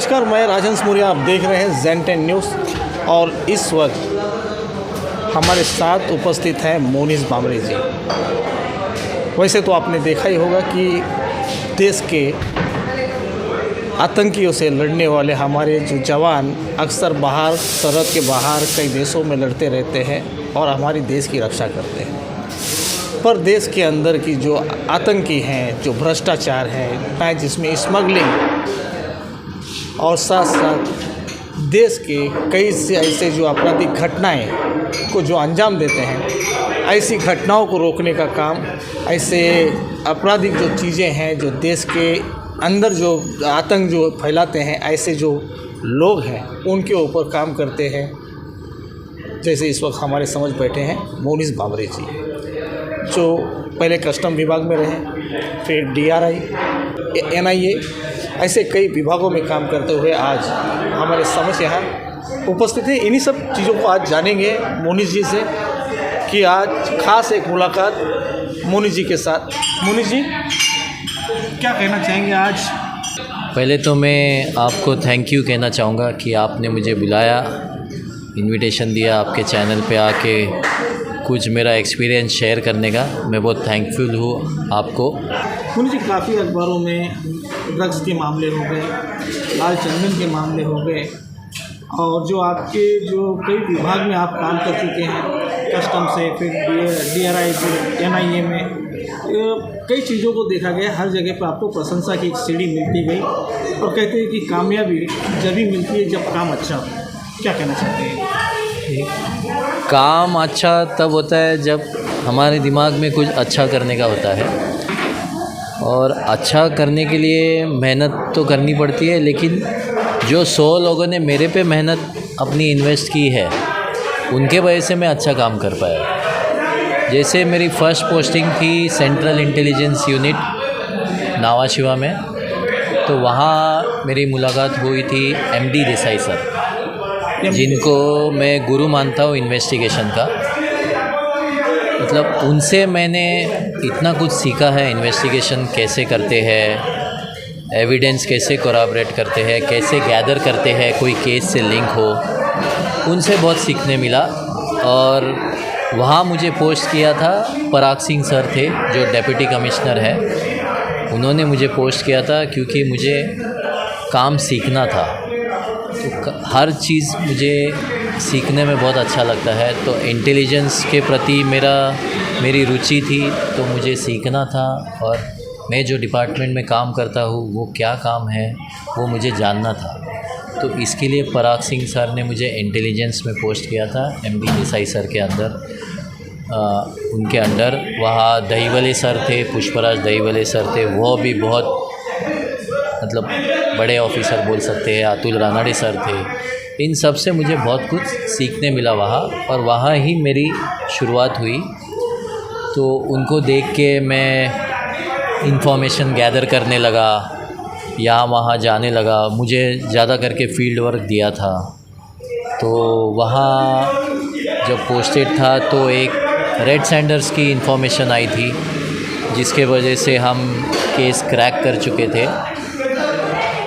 नमस्कार, मैं राजहंस मौर्य। आप देख रहे हैं ज़ेन10 न्यूज़ और इस वक्त हमारे साथ उपस्थित हैं मोनिश बामरे जी। वैसे तो आपने देखा ही होगा कि देश के आतंकियों से लड़ने वाले हमारे जो जवान अक्सर बाहर, सरहद के बाहर कई देशों में लड़ते रहते हैं और हमारी देश की रक्षा करते हैं। पर देश के अंदर की जो आतंकी हैं, जो भ्रष्टाचार है, जिसमें स्मगलिंग और साथ साथ देश के कई से ऐसे जो आपराधिक घटनाएं को जो अंजाम देते हैं, ऐसी घटनाओं को रोकने का काम, ऐसे आपराधिक जो चीज़ें हैं जो देश के अंदर जो आतंक जो फैलाते हैं, ऐसे जो लोग हैं उनके ऊपर काम करते हैं। जैसे इस वक्त हमारे समझ बैठे हैं मोनिश बामरे जी, जो पहले कस्टम विभाग में रहे, फिर DRI, NIA, ऐसे कई विभागों में काम करते हुए आज हमारे समझ यहाँ उपस्थित हैं। इन्हीं सब चीज़ों को आज जानेंगे मोनिश जी से कि आज ख़ास एक मुलाकात मोनिश जी के साथ। मोनिश जी, क्या कहना चाहेंगे आज? पहले तो मैं आपको थैंक यू कहना चाहूँगा कि आपने मुझे बुलाया, इनविटेशन दिया आपके चैनल पे आके कुछ मेरा एक्सपीरियंस शेयर करने का। मैं बहुत थैंकफुल हूँ आपको। मोनिश जी, काफ़ी अखबारों में ड्रग्स के मामले हो गए, लाल चंदन के मामले हो गए, और जो आपके जो कई विभाग में आप काम कर चुके हैं, कस्टम से फिर DRI से NIA में, कई चीज़ों को देखा गया। हर जगह पर आपको प्रशंसा की एक सीढ़ी मिलती गई और कहते हैं कि कामयाबी जब ही मिलती है जब काम अच्छा हो। क्या कहना चाहते हैं? काम अच्छा तब होता है जब हमारे दिमाग में कुछ अच्छा करने का होता है, और अच्छा करने के लिए मेहनत तो करनी पड़ती है, लेकिन जो 100 लोगों ने मेरे पे मेहनत अपनी इन्वेस्ट की है, उनके वजह से मैं अच्छा काम कर पाया। जैसे मेरी फ़र्स्ट पोस्टिंग थी सेंट्रल इंटेलिजेंस यूनिट नावाशिवा में, तो वहाँ मेरी मुलाकात हुई थी MD देसाई सर, जिनको मैं गुरु मानता हूँ इन्वेस्टिगेशन का। मतलब उनसे मैंने इतना कुछ सीखा है, इन्वेस्टिगेशन कैसे करते हैं, एविडेंस कैसे कोराबरेट करते हैं, कैसे गैदर करते हैं कोई केस से लिंक हो, उनसे बहुत सीखने मिला। और वहाँ मुझे पोस्ट किया था पराग सिंह सर थे, जो डेप्यूटी कमिश्नर है, उन्होंने मुझे पोस्ट किया था क्योंकि मुझे काम सीखना था। तो हर चीज़ मुझे सीखने में बहुत अच्छा लगता है, तो इंटेलिजेंस के प्रति मेरी रुचि थी, तो मुझे सीखना था। और मैं जो डिपार्टमेंट में काम करता हूँ वो क्या काम है वो मुझे जानना था। तो इसके लिए पराग सिंह सर ने मुझे इंटेलिजेंस में पोस्ट किया था MD देसाई सर के अंदर, उनके अंडर। वहाँ दहीवले सर थे, पुष्पराज दहीवले सर थे, वो भी बहुत मतलब बड़े ऑफिसर बोल सकते हैं, अतुल रानाडे सर थे। इन सब से मुझे बहुत कुछ सीखने मिला वहाँ, और वहाँ ही मेरी शुरुआत हुई। तो उनको देख के मैं इंफॉर्मेशन गैदर करने लगा, यहाँ वहाँ जाने लगा। मुझे ज़्यादा करके फील्ड वर्क दिया था, तो वहाँ जब पोस्टेड था तो एक रेड सैंडर्स की इंफॉर्मेशन आई थी, जिसके वजह से हम केस क्रैक कर चुके थे।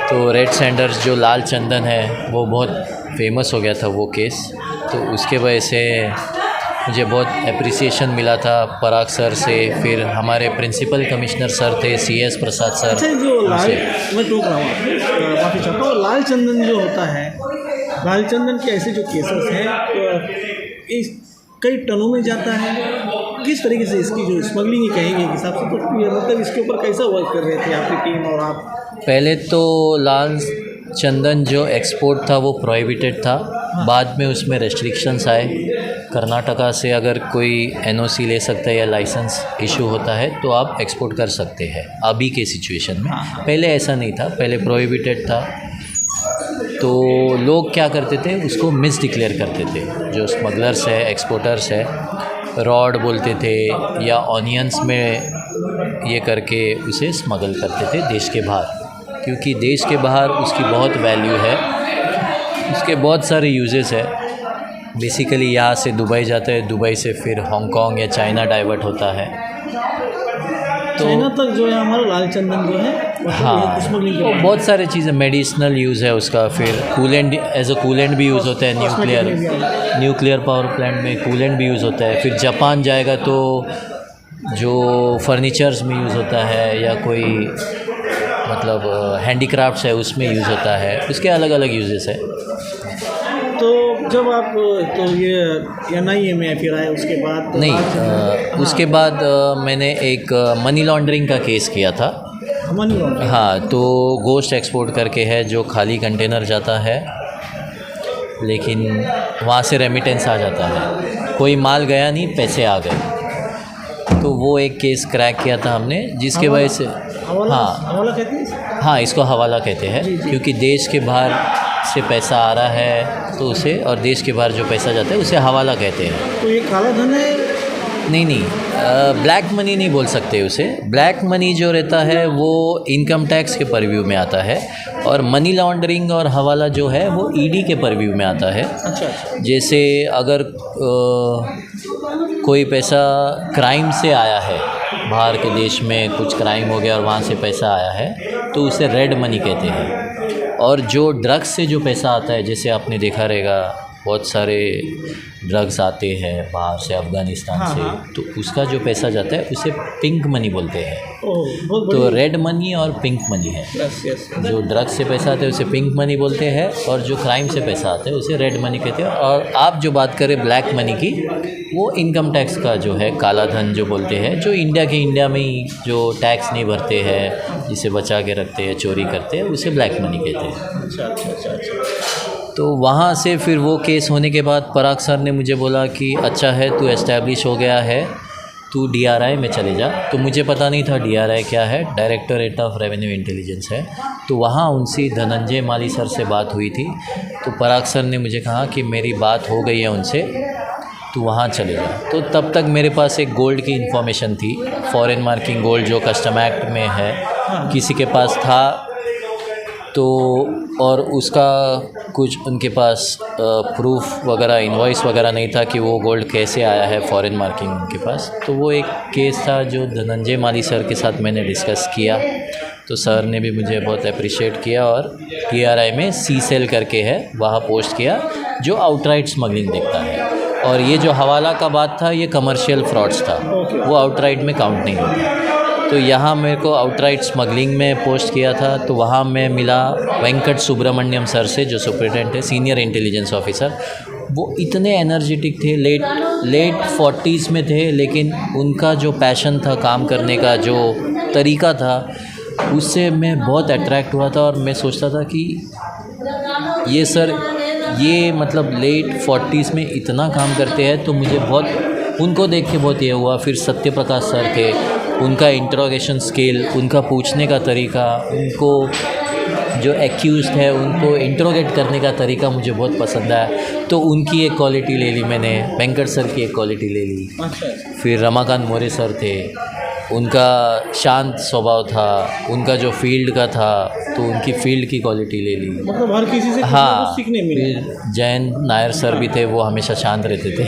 तो रेड सैंडर्स जो लाल चंदन है वो बहुत फेमस हो गया था वो केस, तो उसके वजह से मुझे बहुत अप्रिसिएशन मिला था पराग सर से। फिर हमारे प्रिंसिपल कमिश्नर सर थे CS प्रसाद सर। अच्छा, जो मैं टोक रहा हूँ, माफ़ी चाहता हूँ, लाल चंदन जो होता है, लाल चंदन के ऐसे जो केसेस हैं तो इस कई टनों में जाता है। किस तरीके से इसकी जो स्मगलिंग कहेंगे एक हिसाब से, तो मतलब इसके ऊपर कैसा वर्क कर रहे थे आपकी टीम और आप? पहले तो लाल चंदन जो एक्सपोर्ट था वो प्रोहिबिटेड था, बाद में उसमें रेस्ट्रिक्शंस आए। कर्नाटका से अगर कोई NOC ले सकता है या लाइसेंस इशू होता है तो आप एक्सपोर्ट कर सकते हैं अभी के सिचुएशन में। पहले ऐसा नहीं था, पहले प्रोहिबिटेड था। तो लोग क्या करते थे, उसको मिस डिक्लेयर करते थे। जो स्मगलर्स है, एक्सपोर्टर्स है, रॉड बोलते थे या ऑनियंस में ये करके उसे स्मगल करते थे देश के बाहर, क्योंकि देश के बाहर उसकी बहुत वैल्यू है, उसके बहुत सारे यूजेस है। बेसिकली यहाँ से दुबई जाता है, दुबई से फिर हांगकांग या चाइना डाइवर्ट होता है। चाइना तक जो है हमारा लाल चंदन जो है मतलब हाँ, स्मगलिंग के वो बाद। बहुत सारे चीज़ें मेडिसिनल यूज़ है उसका, फिर कूलेंट एज अ कूलेंट भी यूज़ होता है, न्यूक्लियर पावर प्लांट में कूलेंट भी यूज़ होता है। फिर जापान जाएगा तो जो फर्नीचर्स में यूज़ होता है या कोई मतलब हैंडीक्राफ्ट्स है उसमें यूज़ होता है, उसके अलग अलग यूजेस है। तो जब आप तो ये NIA में फिर आए उसके बाद तो नहीं, उसके बाद मैंने एक मनी लॉन्ड्रिंग का केस किया था। Money laundering. हाँ, तो गोश्त एक्सपोर्ट करके है जो खाली कंटेनर जाता है, लेकिन वहाँ से रेमिटेंस आ जाता है, कोई माल गया नहीं, पैसे आ गए। तो वो एक केस क्रैक किया था हमने, जिसके वजह से हवाला कहते हैं। हाँ, इसको हवाला कहते हैं, क्योंकि देश के बाहर से पैसा आ रहा है तो उसे, और देश के बाहर जो पैसा जाता है उसे हवाला कहते हैं। तो ये काला धन है? नहीं, ब्लैक मनी नहीं बोल सकते उसे। ब्लैक मनी जो रहता है वो इनकम टैक्स के परव्यू में आता है, और मनी लॉन्ड्रिंग और हवाला जो है वो ED के परव्यू में आता है। अच्छा। जैसे अगर कोई पैसा क्राइम से आया है, बाहर के देश में कुछ क्राइम हो गया और वहाँ से पैसा आया है, तो उसे रेड मनी कहते हैं। और जो ड्रग्स से जो पैसा आता है, जैसे आपने देखा रहेगा बहुत सारे ड्रग्स आते हैं बाहर से, अफ़गानिस्तान से, तो उसका जो पैसा जाता है उसे पिंक मनी बोलते हैं। तो रेड मनी और पिंक मनी है। जो ड्रग्स से पैसा आता है उसे पिंक मनी बोलते हैं, और जो क्राइम से पैसा आता है उसे रेड मनी कहते हैं। और आप जो बात करें ब्लैक मनी की, वो इनकम टैक्स का जो है काला धन जो बोलते हैं, जो इंडिया में ही जो टैक्स नहीं भरते हैं, जिसे बचा के रखते हैं, चोरी करते हैं, उसे ब्लैक मनी कहते हैं। अच्छा। तो वहाँ से फिर वो केस होने के बाद पराग सर ने मुझे बोला कि अच्छा है, तू एस्टैब्लिश हो गया है, तू DRI में चले जा। तो मुझे पता नहीं था DRI क्या है, डायरेक्टरेट ऑफ रेवेन्यू इंटेलिजेंस है। तो वहाँ उनसे धनंजय माली सर से बात हुई थी, तो पराग सर ने मुझे कहा कि मेरी बात हो गई है उनसे, तू वहाँ चले जा। तो तब तक मेरे पास एक गोल्ड की इन्फॉर्मेशन थी, फॉरेन मार्किंग गोल्ड जो कस्टम एक्ट में है, किसी के पास था, तो और उसका कुछ उनके पास प्रूफ वगैरह, इनवॉइस वगैरह नहीं था कि वो गोल्ड कैसे आया है फॉरेन मार्किंग उनके पास। तो वो एक केस था जो धनंजय माली सर के साथ मैंने डिस्कस किया, तो सर ने भी मुझे बहुत अप्रिशिएट किया, और DRI में CSEL करके है, वहाँ पोस्ट किया, जो आउटराइट स्मगलिंग देखता है। और ये जो हवाला का बात था, ये कमर्शियल फ्रॉड्स था, वो आउटराइट में काउंट नहीं होता। तो यहाँ मेरे को आउटराइट स्मगलिंग में पोस्ट किया था, तो वहाँ मैं मिला वेंकट सुब्रमण्यम सर से, जो सुपरिटेंडेंट है, सीनियर इंटेलिजेंस ऑफिसर। वो इतने एनर्जेटिक थे, लेट 40s में थे, लेकिन उनका जो पैशन था काम करने का, जो तरीका था, उससे मैं बहुत अट्रैक्ट हुआ था। और मैं सोचता था कि ये सर, ये मतलब लेट 40s में इतना काम करते हैं, तो मुझे बहुत उनको देख के बहुत ये हुआ। फिर सत्य प्रकाश सर थे, उनका इंट्रोगेशन स्किल, उनका पूछने का तरीका, उनको जो एक्यूज़ड है उनको इंट्रोगेट करने का तरीका मुझे बहुत पसंद आया। तो उनकी एक क्वालिटी ले ली मैंने, वेंकट सर की एक क्वालिटी ले ली। फिर रमाकांत मोरे सर थे, उनका शांत स्वभाव था, उनका जो फील्ड का था, तो उनकी फील्ड की क्वालिटी ले ली। मतलब हर किसी से हाँ, सीखने मिले। फिर जैन नायर सर भी थे, वो हमेशा शांत रहते थे।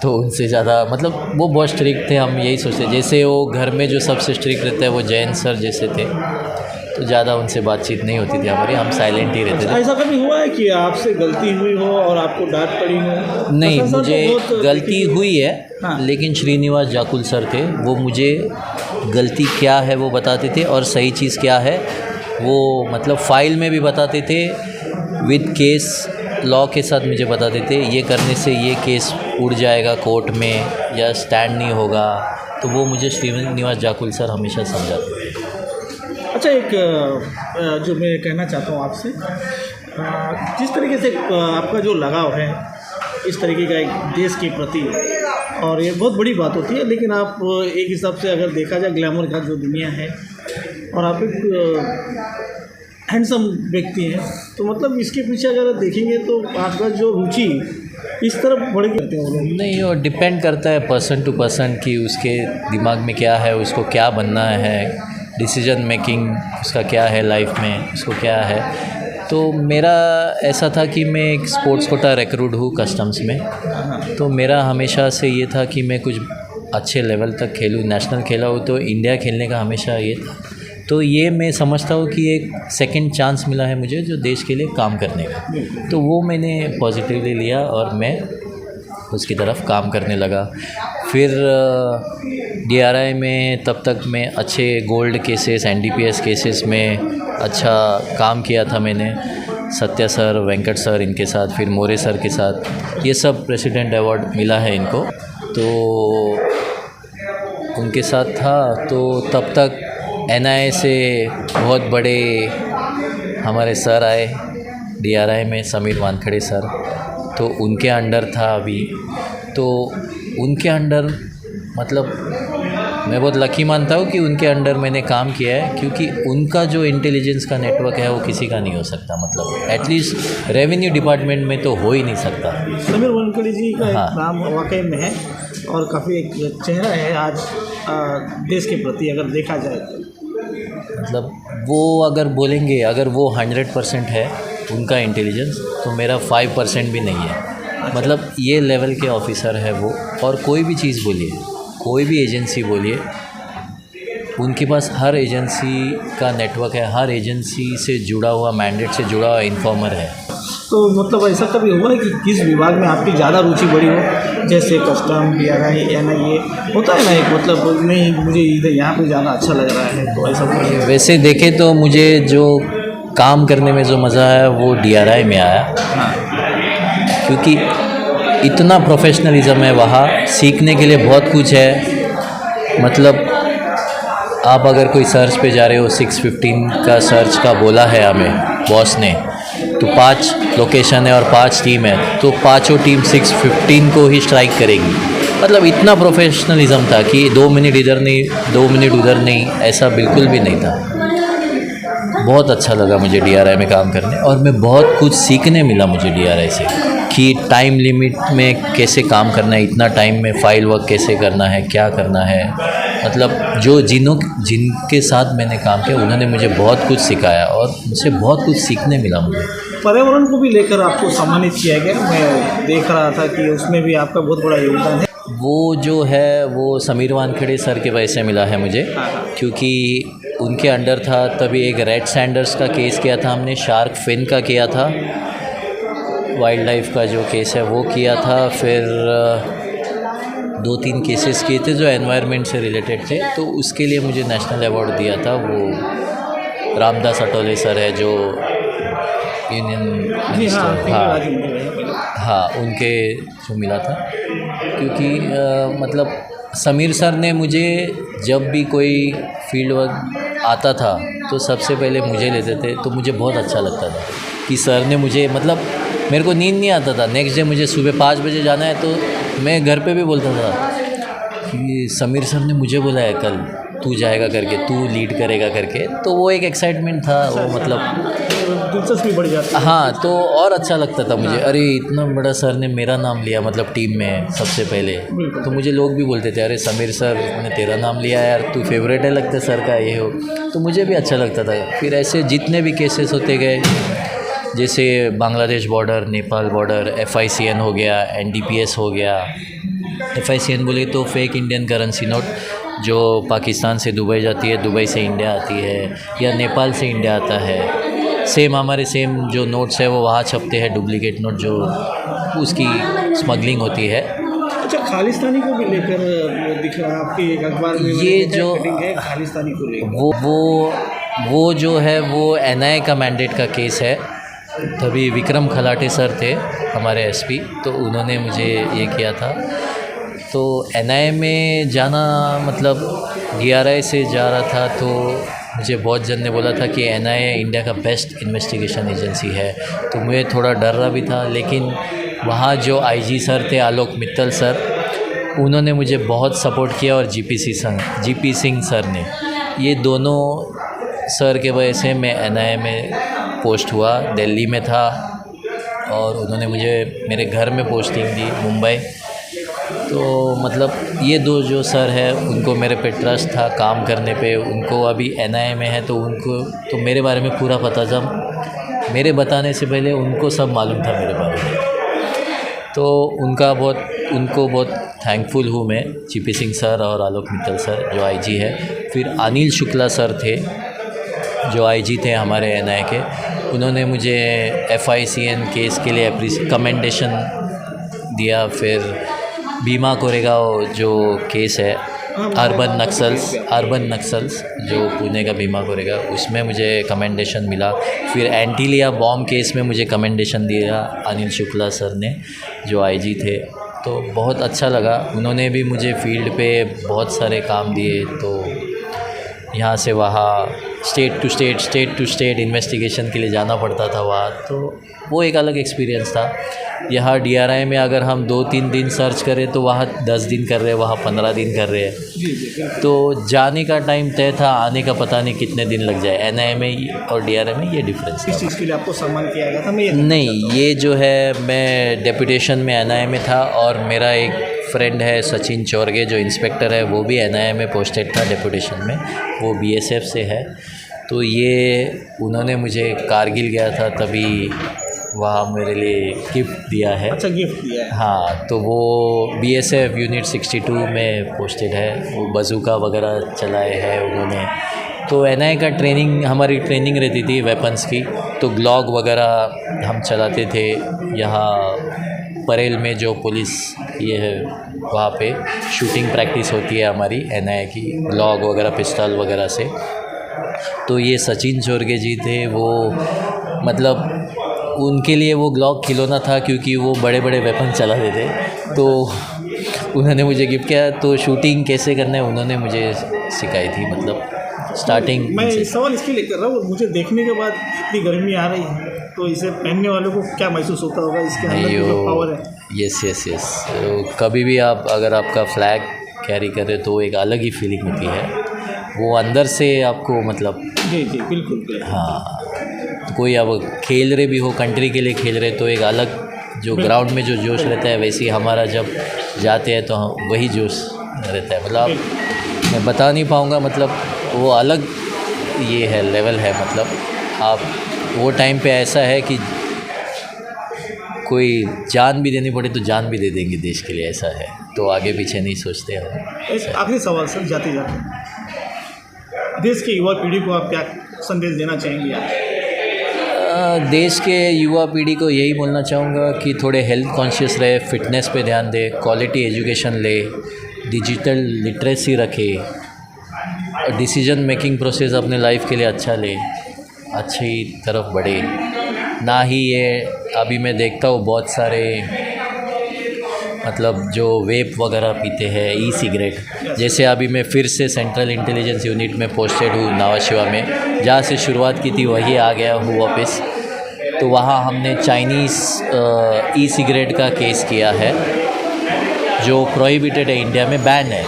तो उनसे ज़्यादा मतलब वो बहुत स्ट्रिक्ट थे, हम यही सोचते, जैसे वो घर में जो सबसे स्ट्रिक्ट रहते हैं वो जैन सर जैसे थे, तो ज़्यादा उनसे बातचीत नहीं होती थी हमारी, हम साइलेंट ही रहते थे। ऐसा कभी हुआ है कि आपसे गलती हुई हो और आपको डांट पड़ी हो? नहीं, सर मुझे तो बहुत गलती हुई है, हाँ। लेकिन श्रीनिवास जाकुल सर थे, वो मुझे गलती क्या है वो बताते थे, और सही चीज़ क्या है वो मतलब फ़ाइल में भी बताते थे, विद केस लॉ के साथ मुझे बताते थे, ये करने से ये केस उड़ जाएगा कोर्ट में या स्टैंड नहीं होगा। तो वो मुझे श्रीनिवास जाकुल सर हमेशा समझाते थे। अच्छा, एक जो मैं कहना चाहता हूँ आपसे, जिस तरीके से आपका जो लगाव है इस तरीके का एक देश के प्रति, और ये बहुत बड़ी बात होती है, लेकिन आप एक हिसाब से अगर देखा जाए ग्लैमर का जो दुनिया है, और आप एक हैंडसम व्यक्ति हैं, तो मतलब इसके पीछे अगर आप देखेंगे तो आपका जो रुचि इस तरफ बढ़ करते हैं वो लोग। नहीं, वो डिपेंड करता है पर्सन टू पर्सन कि उसके दिमाग में क्या है, उसको क्या बनना है, डिसीजन मेकिंग उसका क्या है लाइफ में, उसको क्या है। तो मेरा ऐसा था कि मैं एक स्पोर्ट्स कोटा रिक्रूट हूँ कस्टम्स में, तो मेरा हमेशा से ये था कि मैं कुछ अच्छे लेवल तक खेलूँ, नेशनल खेला हूँ तो इंडिया खेलने का हमेशा ये था। तो ये मैं समझता हूँ कि एक सेकंड चांस मिला है मुझे जो देश के लिए काम करने का, तो वो मैंने पॉजिटिवली लिया और मैं उसकी तरफ काम करने लगा। फिर DRI में तब तक मैं अच्छे गोल्ड केसेस, NDPS केसेस में अच्छा काम किया था मैंने, सत्या सर, वेंकट सर इनके साथ, फिर मोरे सर के साथ, ये सब प्रेसिडेंट अवार्ड मिला है इनको, तो उनके साथ था। तो तब तक NIA से बहुत बड़े हमारे सर आए DRI में, समीर वानखड़े सर, तो उनके अंडर था अभी। तो उनके अंडर मतलब मैं बहुत लकी मानता हूँ कि उनके अंडर मैंने काम किया है, क्योंकि उनका जो इंटेलिजेंस का नेटवर्क है वो किसी का नहीं हो सकता। मतलब एटलीस्ट रेवेन्यू डिपार्टमेंट में तो हो ही नहीं सकता। समीर वानखड़े जी का हाँ। एक नाम वाकई में है और काफ़ी एक चेहरा है आज देश के प्रति अगर देखा जाए तो। मतलब वो अगर बोलेंगे, अगर वो 100% है उनका इंटेलिजेंस, तो मेरा 5% भी नहीं है। मतलब ये लेवल के ऑफिसर है वो। और कोई भी चीज़ बोलिए, कोई भी एजेंसी बोलिए, उनके पास हर एजेंसी का नेटवर्क है, हर एजेंसी से जुड़ा हुआ, मैंडेट से जुड़ा हुआ इन्फॉर्मर है। तो मतलब ऐसा कभी हुआ है कि किस विभाग में आपकी ज़्यादा रुचि बढ़ी हो, जैसे कस्टम, DRI, NIA होता है ना एक, मतलब नहीं मुझे इधर यहाँ पे ज़्यादा अच्छा लग रहा है, तो ऐसा कुछ? वैसे देखें तो मुझे जो काम करने में जो मज़ा है वो DRI में आया, क्योंकि इतना प्रोफेशनलिज्म है वहाँ, सीखने के लिए बहुत कुछ है। मतलब आप अगर कोई सर्च पे जा रहे हो, 615 का सर्च का बोला है हमें बॉस ने, तो 5 लोकेशन है और 5 टीम है, तो पाँचों टीम 615 को ही स्ट्राइक करेगी। मतलब इतना प्रोफेशनलिज्म था कि 2 मिनट इधर नहीं, 2 मिनट उधर नहीं, ऐसा बिल्कुल भी नहीं था। बहुत अच्छा लगा मुझे DRI में काम करने, और मैं बहुत कुछ सीखने मिला मुझे DRI से, कि टाइम लिमिट में कैसे काम करना है, इतना टाइम में फाइल वर्क कैसे करना है, क्या करना है। मतलब जो जिनके साथ मैंने काम किया उन्होंने मुझे बहुत कुछ सिखाया और मुझसे बहुत कुछ सीखने मिला मुझे। पर्यावरण को भी लेकर आपको सम्मानित किया गया, मैं देख रहा था कि उसमें भी आपका बहुत बड़ा योगदान है। वो जो है वो समीर वानखेड़े सर के वजह से मिला है मुझे, क्योंकि उनके अंडर था। तभी एक रेड सैंडर्स का केस किया था हमने, शार्क फिन का किया था, वाइल्ड लाइफ का जो केस है वो किया था। फिर 2-3 केसेस किए थे जो एनवायरनमेंट से रिलेटेड थे, तो उसके लिए मुझे नेशनल अवार्ड दिया था वो रामदास अटोले सर है जो यूनियन मिनिस्टर, हाँ उनके जो मिला था। क्योंकि मतलब समीर सर ने मुझे जब भी कोई फील्ड वर्क आता था तो सबसे पहले मुझे लेते थे, तो मुझे बहुत अच्छा लगता था कि सर ने मुझे, मतलब मेरे को नींद नहीं आता था, नेक्स्ट डे मुझे सुबह 5 बजे जाना है, तो मैं घर पे भी बोलता था कि समीर सर ने मुझे बोला है कल तू जाएगा करके, तू लीड करेगा करके। तो वो एक एक्साइटमेंट था, वो मतलब दिलचस्पी बढ़ जाती है। हाँ, तो और अच्छा लगता था मुझे, अरे इतना बड़ा सर ने मेरा नाम लिया, मतलब टीम में सबसे पहले। तो मुझे लोग भी बोलते थे अरे समीर सर ने तेरा नाम लिया यार, तू फेवरेट है लगता सर का, ये हो। तो मुझे भी अच्छा लगता था। फिर ऐसे जितने भी केसेस होते गए, जैसे Bangladesh border, Nepal border, FICN हो गया, NDPS हो गया। FICN बोले तो फेक इंडियन करेंसी नोट, जो पाकिस्तान से दुबई जाती है, दुबई से इंडिया आती है, या नेपाल से इंडिया आता है। सेम हमारे सेम जो नोट्स है वो वहाँ छपते हैं, डुप्लीकेट नोट, जो उसकी स्मगलिंग होती है। अच्छा, खालिस्तानी को भी लेकर दिख रहा है आपके एक अखबार में, ये जो है खालिस्तानी को लेकर, वो जो है वो NIA का मैंडेट का केस है। तभी विक्रम खलाटे सर थे हमारे SP, तो उन्होंने मुझे ये किया था। तो NIA में जाना, मतलब DRI से जा रहा था, तो मुझे बहुत जन ने बोला था कि NIA इंडिया का बेस्ट इन्वेस्टिगेशन एजेंसी है, तो मुझे थोड़ा डर रहा भी था। लेकिन वहाँ जो IG सर थे, आलोक मित्तल सर, उन्होंने मुझे बहुत सपोर्ट किया, और GP सिंह सर ने, ये दोनों सर के वजह से मैं NIA में पोस्ट हुआ। दिल्ली में था और उन्होंने मुझे मेरे घर में पोस्टिंग दी, मुंबई। तो मतलब ये दो जो सर है उनको मेरे पे ट्रस्ट था काम करने पे। उनको अभी NIA में है, तो उनको तो मेरे बारे में पूरा पता था, मेरे बताने से पहले उनको सब मालूम था मेरे बारे में। तो उनका बहुत उनको बहुत थैंकफुल हूँ मैं, जीपी सिंह सर और आलोक मित्तल सर जो आईजी है। फिर अनिल शुक्ला सर थे जो आईजी थे हमारे एनआई के, उन्होंने मुझे FICN केस के लिए कमेंडेशन दिया। फिर भीमा कोरेगांव जो केस है अर्बन नक्सल्स जो पुणे का भीमा कोरेगांव, उसमें मुझे कमेंडेशन मिला। फिर एंटीलिया बॉम्ब केस में मुझे कमेंडेशन दिया अनिल शुक्ला सर ने जो आईजी थे, तो बहुत अच्छा लगा। उन्होंने भी मुझे फील्ड पे बहुत सारे काम दिए, तो यहाँ से वहाँ स्टेट टू स्टेट इन्वेस्टिगेशन के लिए जाना पड़ता था वहाँ, तो वो एक अलग एक्सपीरियंस था। यहाँ DRI में अगर हम 2-3 दिन सर्च करें तो वहाँ 10 दिन कर रहे हैं, वहाँ 15 दिन कर रहे हैं। तो जाने का टाइम तय था, आने का पता नहीं कितने दिन लग जाए। NIA में और DRI में ये डिफरेंस इस चीज़ के लिए आपको सम्मान किया गया था? मैं नहीं, ये जो है मैं डेपुटेशन में NIA में था, और मेरा एक फ्रेंड है सचिन चौरगे जो इंस्पेक्टर है, वो भी NIA में पोस्टेड था डेपुटेशन में, वो BSF से है। तो ये उन्होंने मुझे कारगिल गया था तभी वहाँ मेरे लिए गिफ्ट दिया है। अच्छा, गिफ्ट दिया है? हाँ, तो वो BSF यूनिट 62 में पोस्टेड है, वो बजूका वगैरह चलाए हैं उन्होंने। तो NIA का हमारी ट्रेनिंग रहती थी वेपन्स की, तो ग्लॉग वगैरह हम चलाते थे। यहाँ परेल में जो पुलिस ये है वहाँ पे शूटिंग प्रैक्टिस होती है हमारी NIA की, ग्लॉग वगैरह पिस्टल वगैरह से। तो ये सचिन चौरगे जी थे, वो मतलब उनके लिए वो ग्लॉक खिलौना था क्योंकि वो बड़े बड़े वेपन चलाते थे, तो उन्होंने मुझे गिफ्ट किया। तो शूटिंग कैसे करना है उन्होंने मुझे सिखाई थी, मतलब स्टार्टिंग। मैं सवाल इसके लिए कर रहा हूँ, मुझे देखने के बाद इतनी गर्मी आ रही है, तो इसे पहनने वालों को क्या महसूस होता होगा? इसके अंदर जो पावर है। यस तो कभी भी अगर आपका फ्लैग कैरी करे तो एक अलग ही फीलिंग होती है, वो अंदर से आपको मतलब। जी बिल्कुल। हाँ, तो कोई अब खेल रहे भी हो, कंट्री के लिए खेल रहे, तो एक अलग जो ग्राउंड में जो जोश रहता है, वैसे ही हमारा जब जाते हैं तो वही जोश रहता है। मतलब मैं बता नहीं पाऊँगा, मतलब वो अलग ये है, लेवल है। मतलब आप वो टाइम पे ऐसा है कि कोई जान भी देनी पड़े तो जान भी दे देंगे देश के लिए, ऐसा है। तो आगे पीछे नहीं सोचते हम। एक आखिरी सवाल सर, जाते देश की युवा पीढ़ी को आप क्या संदेश देना चाहेंगे आप? देश के युवा पीढ़ी को यही बोलना चाहूँगा कि थोड़े हेल्थ कॉन्शियस रहे, फिटनेस पे ध्यान दे, क्वालिटी एजुकेशन ले, डिजिटल लिटरेसी रखे, डिसीजन मेकिंग प्रोसेस अपने लाइफ के लिए अच्छा ले, अच्छी तरफ बढ़े। ना ही ये अभी मैं देखता हूँ बहुत सारे मतलब जो वेप वगैरह पीते हैं, ई सिगरेट। जैसे अभी मैं फिर से सेंट्रल इंटेलिजेंस यूनिट में पोस्टेड हूँ नावाशिवा में, जहाँ से शुरुआत की थी वही आ गया हूँ वापस। तो वहाँ हमने चाइनीज़ ई सिगरेट का केस किया है जो प्रोहिबिटेड है, इंडिया में बैन है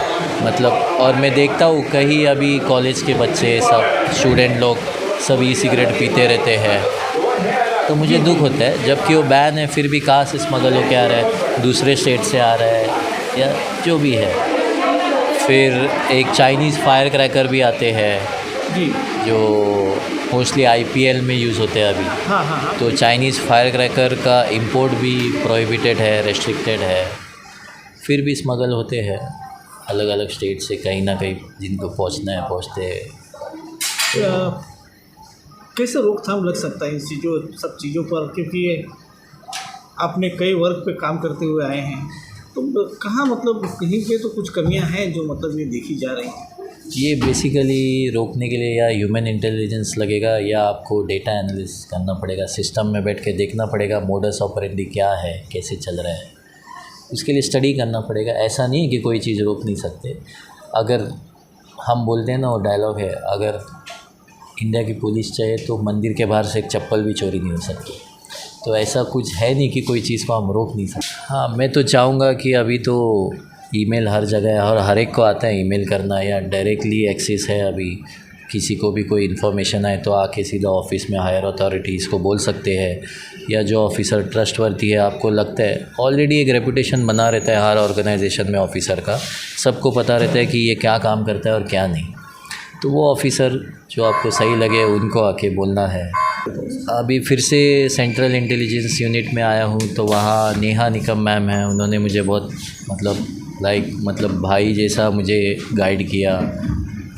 मतलब। और मैं देखता हूँ कहीं अभी कॉलेज के बच्चे सब स्टूडेंट लोग सब ई सिगरेट पीते रहते हैं, तो मुझे दुख होता है। जबकि वो बैन है फिर भी कहाँ से स्मगल होके आ रहा है, दूसरे स्टेट से आ रहा है या जो भी है। फिर एक चाइनीज़ फायर क्रैकर भी आते हैं जी, जो मोस्टली IPL में यूज़ होते हैं अभी। हाँ। तो चाइनीज़ फायर क्रैकर का इंपोर्ट भी प्रोहिबिटेड है, रेस्ट्रिक्टेड है, फिर भी स्मगल होते हैं अलग अलग स्टेट से कहीं ना कहीं, जिनको पहुंचना है पहुंचते हैं। कैसे रोकथाम लग सकता है इन सब चीज़ों पर? क्योंकि आपने कई वर्ग पे काम करते हुए आए हैं, तो कहाँ मतलब कहीं पे तो कुछ कमियां हैं जो मतलब ये देखी जा रही हैं। ये बेसिकली रोकने के लिए या ह्यूमन इंटेलिजेंस लगेगा या आपको डेटा एनालिसिस करना पड़ेगा, सिस्टम में बैठ के देखना पड़ेगा मोडस ऑपरेंडी क्या है, कैसे चल रहा है, उसके लिए स्टडी करना पड़ेगा। ऐसा नहीं है कि कोई चीज़ रोक नहीं सकते। अगर हम बोलते हैं ना, वो डायलॉग है, अगर इंडिया की पुलिस चाहे तो मंदिर के बाहर से एक चप्पल भी चोरी नहीं हो सकती। तो ऐसा कुछ है नहीं कि कोई चीज़ को हम रोक नहीं सकते। हाँ, मैं तो चाहूँगा कि अभी तो ईमेल हर जगह है और हर एक को आता है ईमेल करना, या डायरेक्टली एक्सेस है। अभी किसी को भी कोई इन्फॉर्मेशन आए तो आके सीधा ऑफिस में हायर अथॉरिटीज़ को बोल सकते हैं, या जो ऑफिसर ट्रस्टवर्दी है आपको लगता है, ऑलरेडी एक रेपुटेशन बना रहता है हर ऑर्गेनाइजेशन में ऑफिसर का, सबको पता रहता है कि ये क्या काम करता है और क्या नहीं। तो वो ऑफिसर जो आपको सही लगे उनको आके बोलना है। अभी फिर से सेंट्रल इंटेलिजेंस यूनिट में आया हूँ, तो वहाँ नेहा निकम मैम हैं। उन्होंने मुझे बहुत मतलब भाई जैसा मुझे गाइड किया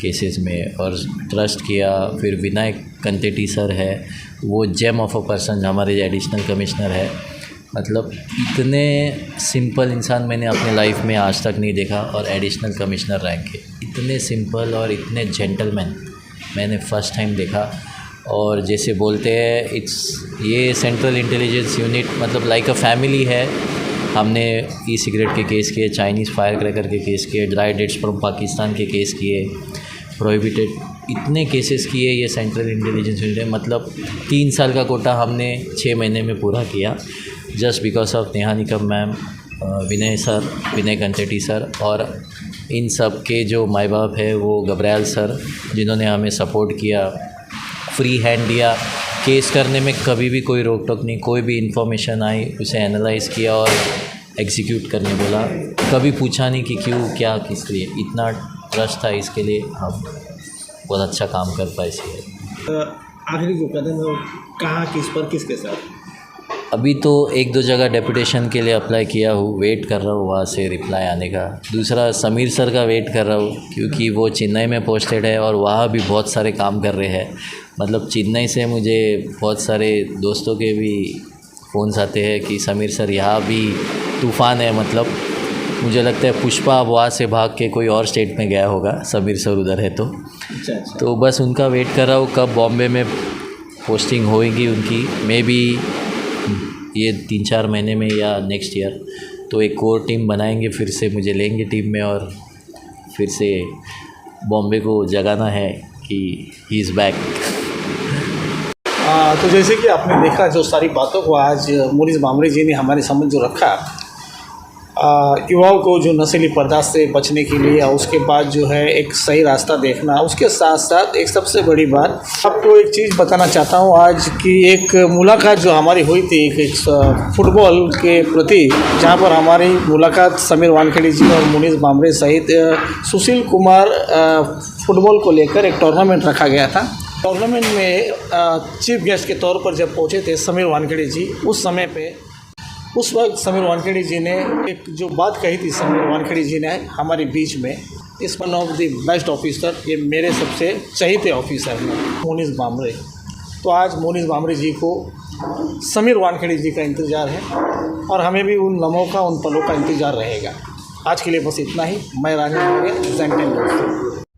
केसेस में और ट्रस्ट किया। फिर विनायक कंतेटी सर है, वो जेम ऑफ अ पर्सन हमारे एडिशनल कमिश्नर है। मतलब इतने सिंपल इंसान मैंने अपने लाइफ में आज तक नहीं देखा, और एडिशनल कमिश्नर रैंक के इतने सिंपल और इतने जेंटलमैन मैंने फ़र्स्ट टाइम देखा। और जैसे बोलते हैं ये सेंट्रल इंटेलिजेंस यूनिट मतलब लाइक अ फैमिली है। हमने ई सिगरेट के केस किए, चाइनीज़ फायर क्रैकर के केस किए, ड्राई डेट्स फ्रॉम पाकिस्तान के केस किए, प्रोहिबिटेड इतने केसेस किए ये सेंट्रल इंटेलिजेंस यूनिट। मतलब 3 साल का कोटा हमने 6 महीने में पूरा किया, just because of Neha Nikam ma'am, Vinay Kanteti sir, और इन सब के जो माई बाप है वो घबरायल सर, जिन्होंने हमें सपोर्ट किया, फ्री हैंड दिया। केस करने में कभी भी कोई रोक टोक नहीं, कोई भी इंफॉर्मेशन आई उसे एनालाइज़ किया और एग्जीक्यूट करने बोला। कभी पूछा नहीं कि क्यों, क्या, किस लिए। इतना ट्रस्ट था, इसके लिए हम बहुत अच्छा काम कर पाए इसलिए। आखिरी जो कदम है वो कहाँ, किस पर, किसके साथ? अभी तो 1-2 जगह डेपुटेशन के लिए अप्लाई किया हूँ, वेट कर रहा हूँ वहाँ से रिप्लाई आने का। दूसरा समीर सर का वेट कर रहा हूँ, क्योंकि वो चेन्नई में पोस्टेड है और वहाँ भी बहुत सारे काम कर रहे हैं। मतलब चेन्नई से मुझे बहुत सारे दोस्तों के भी फ़ोन्स आते हैं कि समीर सर यहाँ भी तूफ़ान है। मतलब मुझे लगता है पुष्पा अब वहाँ से भाग के कोई और स्टेट में गया होगा, समीर सर उधर है तो। अच्छा। तो बस उनका वेट कर रहा हूँ, कब बॉम्बे में पोस्टिंग होएगी उनकी, मे बी ये 3-4 महीने में या नेक्स्ट ईयर। तो एक कोर टीम बनाएंगे, फिर से मुझे लेंगे टीम में और फिर से बॉम्बे को जगाना है कि ही इज़ बैक। तो जैसे कि आपने देखा जो सारी बातों को आज मोनिस भांबरे जी ने हमारे समझ जो रखा, युवाओं को जो नशीली पदार्थ से बचने के लिए और उसके बाद जो है एक सही रास्ता देखना, उसके साथ साथ एक सबसे बड़ी बात आपको एक चीज़ बताना चाहता हूँ आज की एक मुलाकात जो हमारी हुई थी एक फुटबॉल के प्रति, जहाँ पर हमारी मुलाकात समीर वानखेड़े जी और मोनिस भांबरे सहित सुशील कुमार फुटबॉल को लेकर एक टूर्नामेंट रखा गया था। टूर्नामेंट में चीफ गेस्ट के तौर पर जब पहुँचे थे समीर वानखेड़े जी, उस वक्त समीर वानखेड़े जी ने एक जो बात कही थी, समीर वानखेड़े जी ने हमारे बीच में, इस one of the best officer, ये मेरे सबसे चहीते ऑफिसर हैं मोनिस भांबरे। तो आज मोनिस भांबरे जी को समीर वानखेड़े जी का इंतज़ार है और हमें भी उन लम्हों का, उन पलों का इंतज़ार रहेगा। आज के लिए बस इतना ही। मैं रानी दोस्तों।